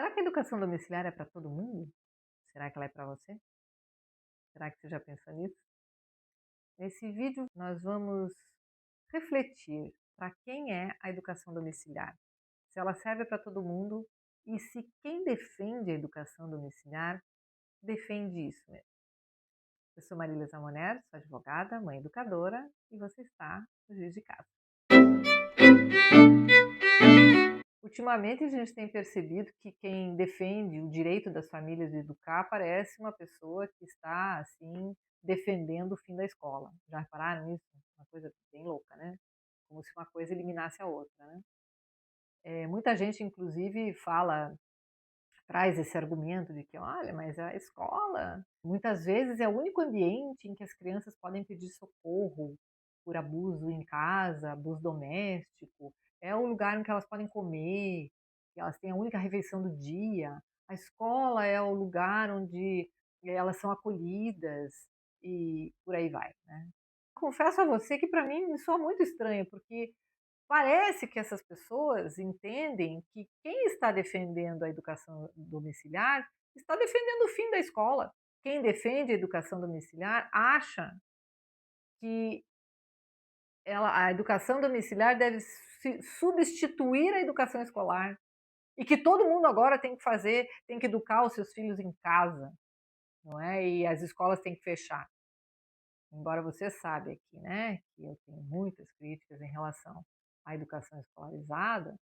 Será que a educação domiciliar é para todo mundo? Será que ela é para você? Será que você já pensou nisso? Nesse vídeo, nós vamos refletir para quem é a educação domiciliar, se ela serve para todo mundo e se quem defende a educação domiciliar defende isso mesmo. Eu sou Marília Zamoner, sou advogada, mãe educadora e você está no Juiz de Casa. Ultimamente a gente tem percebido que quem defende o direito das famílias de educar parece uma pessoa que está assim defendendo o fim da escola. Já repararam nisso? Uma coisa bem louca, né? Como se uma coisa eliminasse a outra, né? Muita gente, inclusive, traz esse argumento de que, olha, mas a escola, muitas vezes, é o único ambiente em que as crianças podem pedir socorro por abuso em casa, abuso doméstico, é o lugar em que elas podem comer, que elas têm a única refeição do dia. A escola é o lugar onde elas são acolhidas e por aí vai, né? Confesso a você que para mim me soa muito estranho, porque parece que essas pessoas entendem que quem está defendendo a educação domiciliar está defendendo o fim da escola. Quem defende a educação domiciliar acha que a educação domiciliar deve substituir a educação escolar e que todo mundo agora tem que educar os seus filhos em casa, não é? E as escolas têm que fechar. Embora você saiba aqui, né, que eu tenho muitas críticas em relação à educação escolarizada,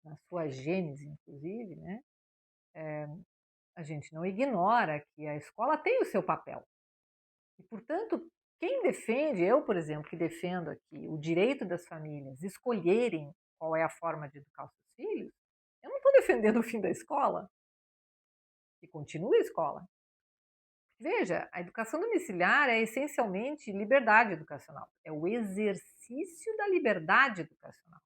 na sua gênese, inclusive, né, a gente não ignora que a escola tem o seu papel. E, portanto, quem defende, eu, por exemplo, que defendo aqui o direito das famílias escolherem qual é a forma de educar os seus filhos, eu não estou defendendo o fim da escola, que continue a escola. Veja, a educação domiciliar é essencialmente liberdade educacional, é o exercício da liberdade educacional.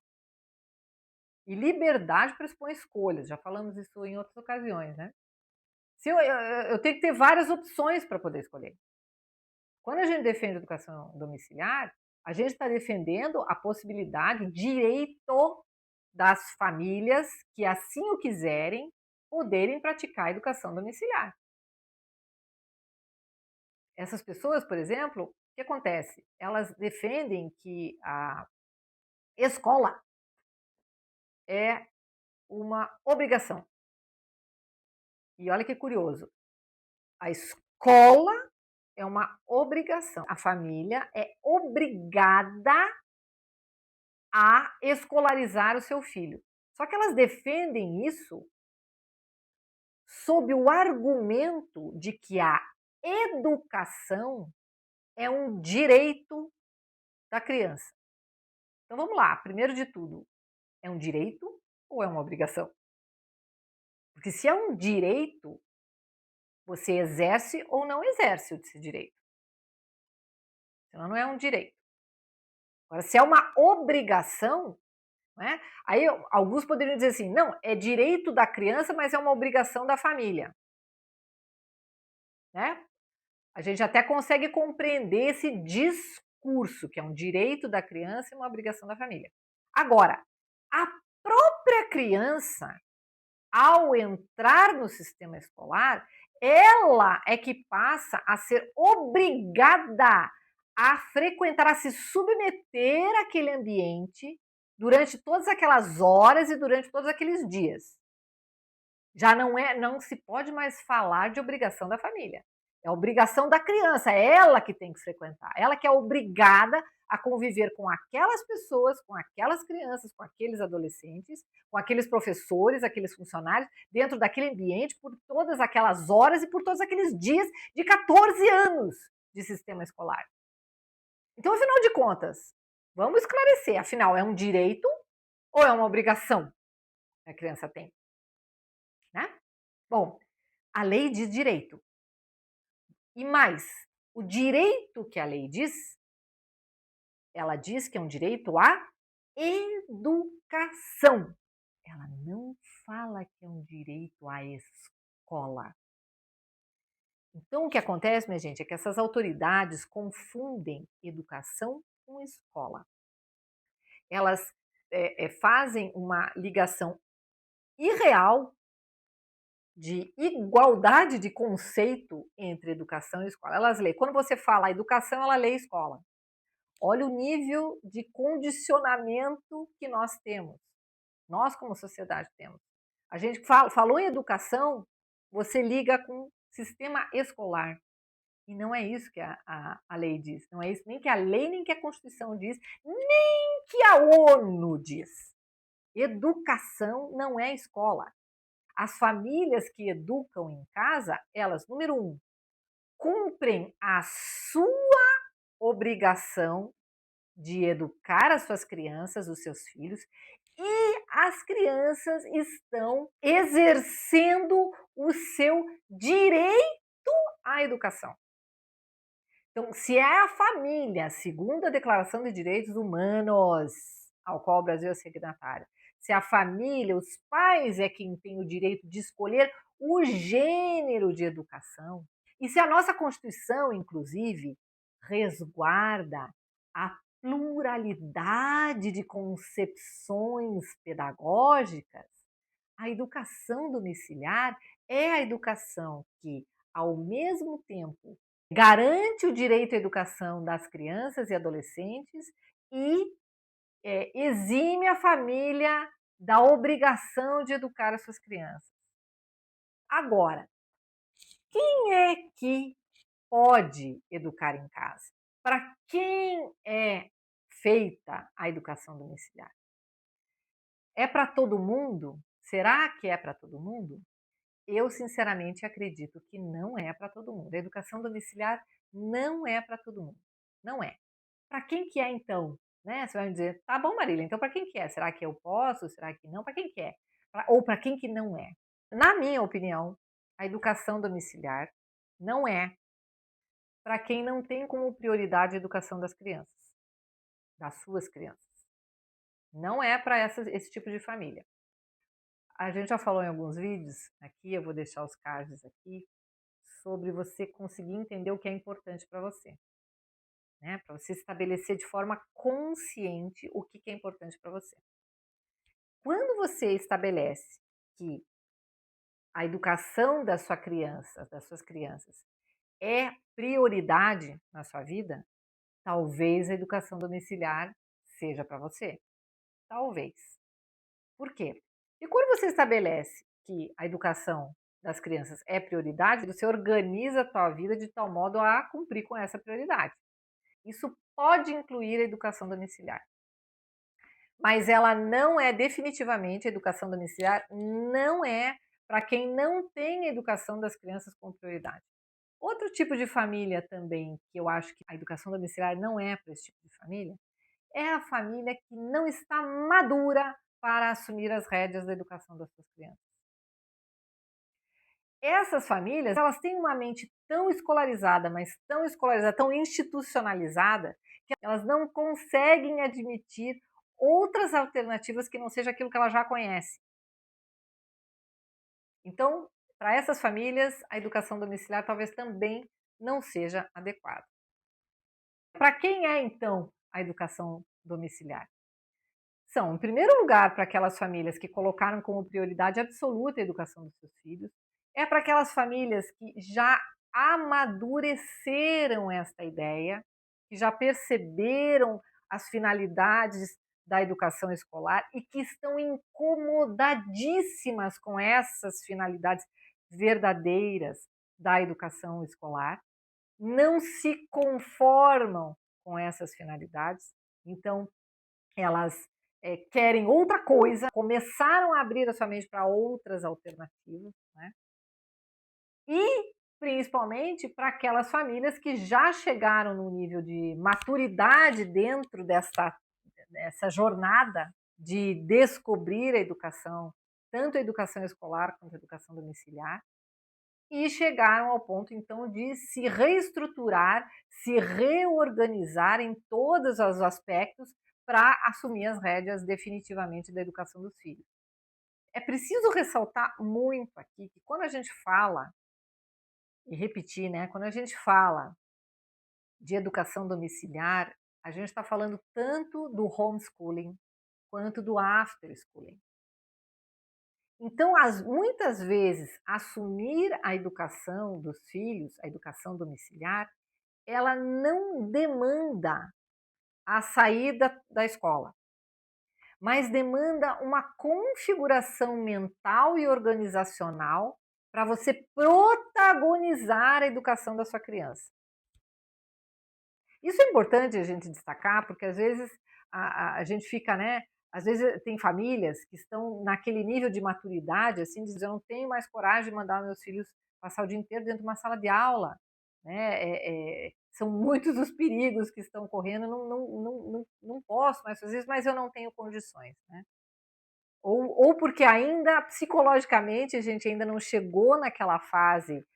E liberdade pressupõe escolhas, já falamos isso em outras ocasiões, né? Se eu tenho que ter várias opções para poder escolher. Quando a gente defende a educação domiciliar, a gente está defendendo a possibilidade, o direito das famílias que assim o quiserem, poderem praticar a educação domiciliar. Essas pessoas, por exemplo, o que acontece? Elas defendem que a escola é uma obrigação. E olha que curioso, a escola é uma obrigação. A família é obrigada a escolarizar o seu filho. Só que elas defendem isso sob o argumento de que a educação é um direito da criança. Então vamos lá, primeiro de tudo, é um direito ou é uma obrigação? Porque se é um direito, você exerce ou não exerce esse direito. Senão não é um direito. Agora, se é uma obrigação, né? Aí alguns poderiam dizer assim, não, é direito da criança, mas é uma obrigação da família. Né? A gente até consegue compreender esse discurso, que é um direito da criança e uma obrigação da família. Agora, a própria criança, ao entrar no sistema escolar, ela é que passa a ser obrigada a frequentar, a se submeter àquele ambiente durante todas aquelas horas e durante todos aqueles dias. Já não se pode mais falar de obrigação da família. É obrigação da criança, é ela que tem que frequentar. Ela que é obrigada a conviver com aquelas pessoas, com aquelas crianças, com aqueles adolescentes, com aqueles professores, aqueles funcionários, dentro daquele ambiente por todas aquelas horas e por todos aqueles dias de 14 anos de sistema escolar. Então, afinal de contas, vamos esclarecer, afinal, é um direito ou é uma obrigação que a criança tem? Né? Bom, a lei diz direito. E mais, o direito que a lei diz, ela diz que é um direito à educação. Ela não fala que é um direito à escola. Então, o que acontece, minha gente, é que essas autoridades confundem educação com escola. Elas fazem uma ligação irreal de igualdade de conceito entre educação e escola. Elas leem. Quando você fala educação, ela lê escola. Olha o nível de condicionamento que nós temos. Nós, como sociedade, temos. A gente falou em educação, você liga com sistema escolar. E não é isso que a lei diz. Não é isso nem que a lei, nem que a Constituição diz, nem que a ONU diz. Educação não é escola. As famílias que educam em casa, elas, número um, cumprem a sua obrigação de educar as suas crianças, os seus filhos, e as crianças estão exercendo o seu direito à educação. Então, se é a família, segundo a Declaração de Direitos Humanos, ao qual o Brasil é signatário, se a família, os pais é quem tem o direito de escolher o gênero de educação, e se a nossa Constituição, inclusive, resguarda a pluralidade de concepções pedagógicas, a educação domiciliar é a educação que, ao mesmo tempo, garante o direito à educação das crianças e adolescentes e exime a família da obrigação de educar as suas crianças. Agora, quem é que pode educar em casa? Para quem é feita a educação domiciliar? É para todo mundo? Será que é para todo mundo? Eu, sinceramente, acredito que não é para todo mundo. A educação domiciliar não é para todo mundo. Não é. Para quem que é, então? Né? Você vai me dizer, tá bom, Marília, então para quem que é? Será que eu posso? Será que não? Para quem que é? Ou para quem que não é? Na minha opinião, a educação domiciliar não é para quem não tem como prioridade a educação das crianças, das suas crianças. Não é para esse tipo de família. A gente já falou em alguns vídeos aqui, eu vou deixar os cards aqui, sobre você conseguir entender o que é importante para você, né? Para você estabelecer de forma consciente o que é importante para você. Quando você estabelece que a educação da sua criança, das suas crianças, é prioridade na sua vida, talvez a educação domiciliar seja para você. Talvez. Por quê? E quando você estabelece que a educação das crianças é prioridade, você organiza a tua vida de tal modo a cumprir com essa prioridade. Isso pode incluir a educação domiciliar. Mas ela não é definitivamente, a educação domiciliar não é para quem não tem a educação das crianças como prioridade. Outro tipo de família também, que eu acho que a educação domiciliar não é para esse tipo de família, é a família que não está madura para assumir as rédeas da educação das suas crianças. Essas famílias, elas têm uma mente tão escolarizada, mas tão escolarizada, tão institucionalizada, que elas não conseguem admitir outras alternativas que não seja aquilo que ela já conhece. Então, para essas famílias, a educação domiciliar talvez também não seja adequada. Para quem é, então, a educação domiciliar? São, em primeiro lugar, para aquelas famílias que colocaram como prioridade absoluta a educação dos seus filhos, é para aquelas famílias que já amadureceram esta ideia, que já perceberam as finalidades da educação escolar e que estão incomodadíssimas com essas finalidades verdadeiras da educação escolar, não se conformam com essas finalidades, então elas querem outra coisa, começaram a abrir a sua mente para outras alternativas, né? E principalmente para aquelas famílias que já chegaram no nível de maturidade dentro dessa jornada de descobrir a educação, tanto a educação escolar quanto a educação domiciliar, e chegaram ao ponto então de se reestruturar, se reorganizar em todos os aspectos para assumir as rédeas definitivamente da educação dos filhos. É preciso ressaltar muito aqui que quando a gente fala, e repetir, né, quando a gente fala de educação domiciliar, a gente está falando tanto do homeschooling quanto do after schooling. Então, muitas vezes, assumir a educação dos filhos, a educação domiciliar, ela não demanda a saída da escola, mas demanda uma configuração mental e organizacional para você protagonizar a educação da sua criança. Isso é importante a gente destacar, porque às vezes a gente fica, né? Às vezes tem famílias que estão naquele nível de maturidade, assim, de dizer, eu não tenho mais coragem de mandar meus filhos passar o dia inteiro dentro de uma sala de aula, né? São muitos os perigos que estão correndo, não posso mais fazer isso, mas eu não tenho condições, né? Ou porque ainda psicologicamente a gente ainda não chegou naquela fase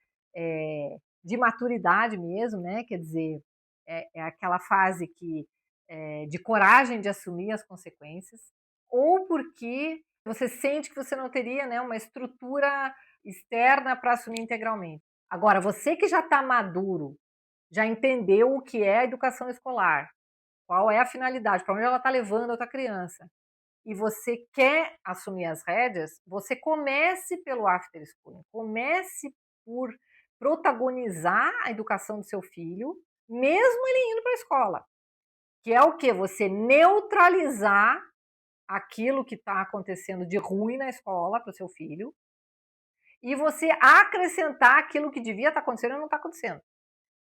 de maturidade mesmo, né? Quer dizer, é aquela fase de coragem de assumir as consequências, ou porque você sente que você não teria, né, uma estrutura externa para assumir integralmente. Agora, você que já está maduro, já entendeu o que é a educação escolar, qual é a finalidade, para onde ela está levando a tua criança, e você quer assumir as rédeas, você comece pelo after schooling, comece por protagonizar a educação do seu filho, mesmo ele indo para a escola, que é o que? Você neutralizar aquilo que está acontecendo de ruim na escola para o seu filho e você acrescentar aquilo que devia estar acontecendo e não está acontecendo.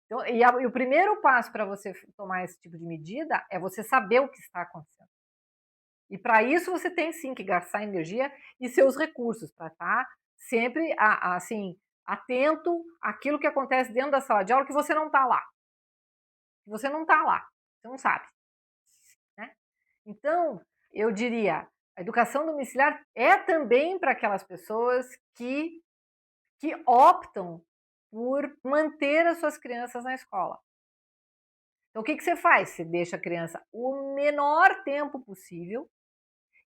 Então, e o primeiro passo para você tomar esse tipo de medida é você saber o que está acontecendo. E para isso você tem sim que gastar energia e seus recursos para estar sempre assim atento àquilo que acontece dentro da sala de aula que você não está lá. Que você não está lá, você não sabe, né? Então, eu diria, a educação domiciliar é também para aquelas pessoas que optam por manter as suas crianças na escola. Então, o que você faz? Você deixa a criança o menor tempo possível.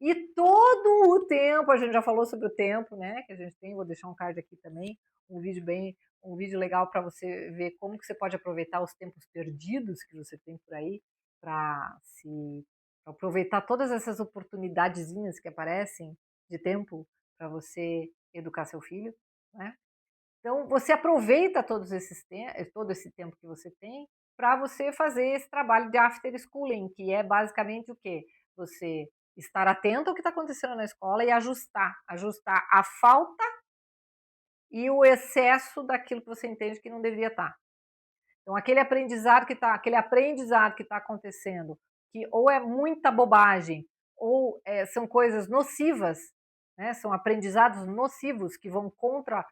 E todo o tempo, a gente já falou sobre o tempo, né? Que a gente tem, vou deixar um card aqui também, um vídeo legal para você ver como que você pode aproveitar os tempos perdidos que você tem por aí para se pra aproveitar todas essas oportunidadezinhas que aparecem de tempo para você educar seu filho, né? Então você aproveita todo esse tempo que você tem para você fazer esse trabalho de after schooling, que é basicamente o quê? Você estar atento ao que está acontecendo na escola e ajustar a falta e o excesso daquilo que você entende que não deveria estar. Então aquele aprendizado que está acontecendo, que ou é muita bobagem ou são coisas nocivas, né? São aprendizados nocivos que vão contra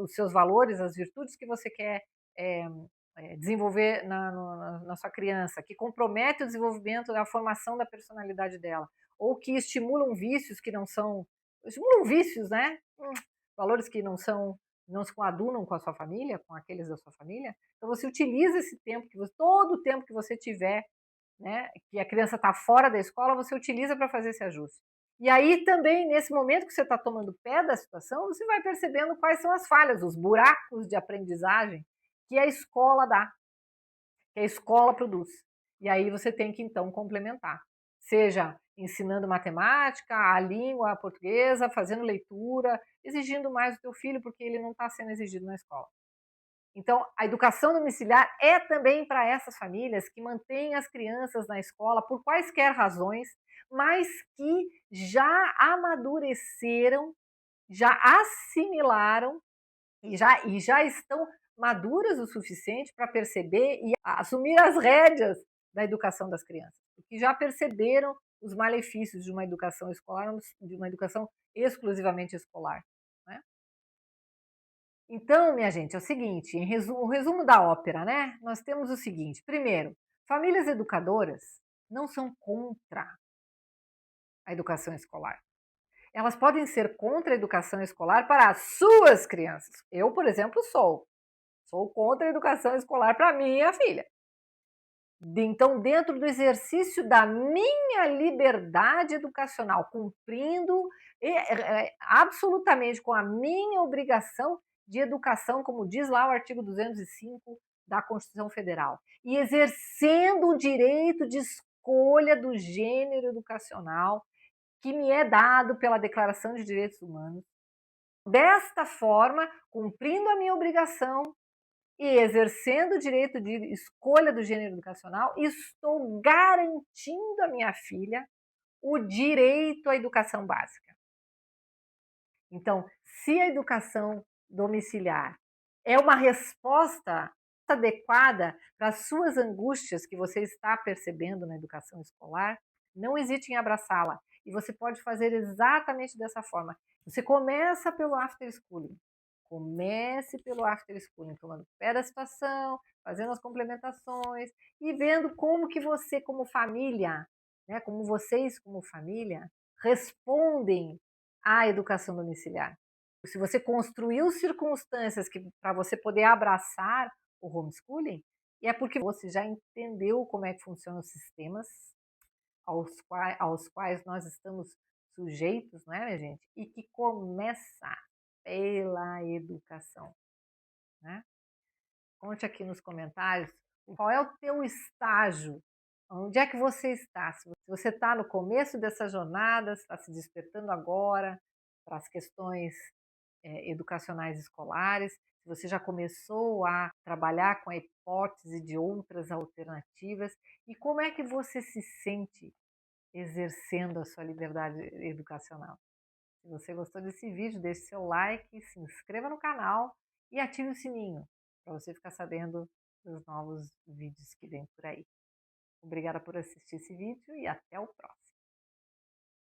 os seus valores, as virtudes que você quer é, desenvolver na sua criança, que compromete o desenvolvimento da formação da personalidade dela, ou que estimulam vícios que não são, estimulam vícios, né? Valores que não se coadunam com a sua família, com aqueles da sua família. Então você utiliza esse tempo todo o tempo que você tiver, né, que a criança está fora da escola, você utiliza para fazer esse ajuste. E aí também, nesse momento que você está tomando pé da situação, você vai percebendo quais são as falhas, os buracos de aprendizagem que a escola dá, que a escola produz. E aí você tem que, então, complementar. Seja ensinando matemática, a língua portuguesa, fazendo leitura, exigindo mais do teu filho, porque ele não está sendo exigido na escola. Então, a educação domiciliar é também para essas famílias que mantêm as crianças na escola por quaisquer razões, mas que já amadureceram, já assimilaram e já estão maduras o suficiente para perceber e assumir as rédeas da educação das crianças, que já perceberam os malefícios de uma educação escolar, de uma educação exclusivamente escolar, né? Então, minha gente, é o seguinte, o resumo da ópera, né? Nós temos o seguinte: primeiro, famílias educadoras não são contra a educação escolar. Elas podem ser contra a educação escolar para as suas crianças. Eu, por exemplo, sou contra a educação escolar para minha filha. Então, dentro do exercício da minha liberdade educacional, cumprindo absolutamente com a minha obrigação de educação, como diz lá o artigo 205 da Constituição Federal, e exercendo o direito de escolha do gênero educacional que me é dado pela Declaração de Direitos Humanos, Desta forma, cumprindo a minha obrigação e exercendo o direito de escolha do gênero educacional, estou garantindo à minha filha o direito à educação básica. Então, se a educação domiciliar é uma resposta adequada para as suas angústias que você está percebendo na educação escolar, não hesite em abraçá-la. E você pode fazer exatamente dessa forma. Você começa pelo after schooling. Comece pelo after schooling, tomando pé da situação, fazendo as complementações e vendo como que você, como família, né, como vocês, como família, respondem à educação domiciliar. Se você construiu circunstâncias que para você poder abraçar o homeschooling, e é porque você já entendeu como é que funcionam os sistemas aos quais nós estamos sujeitos, não é, minha gente? E que começa pela educação, né? Conte aqui nos comentários qual é o teu estágio, onde é que você está. Se você está no começo dessa jornada, está se despertando agora para as questões educacionais escolares, se você já começou a trabalhar com a hipótese de outras alternativas, e como é que você se sente exercendo a sua liberdade educacional. Se você gostou desse vídeo, deixe seu like, se inscreva no canal e ative o sininho para você ficar sabendo dos novos vídeos que vem por aí. Obrigada por assistir esse vídeo e até o próximo.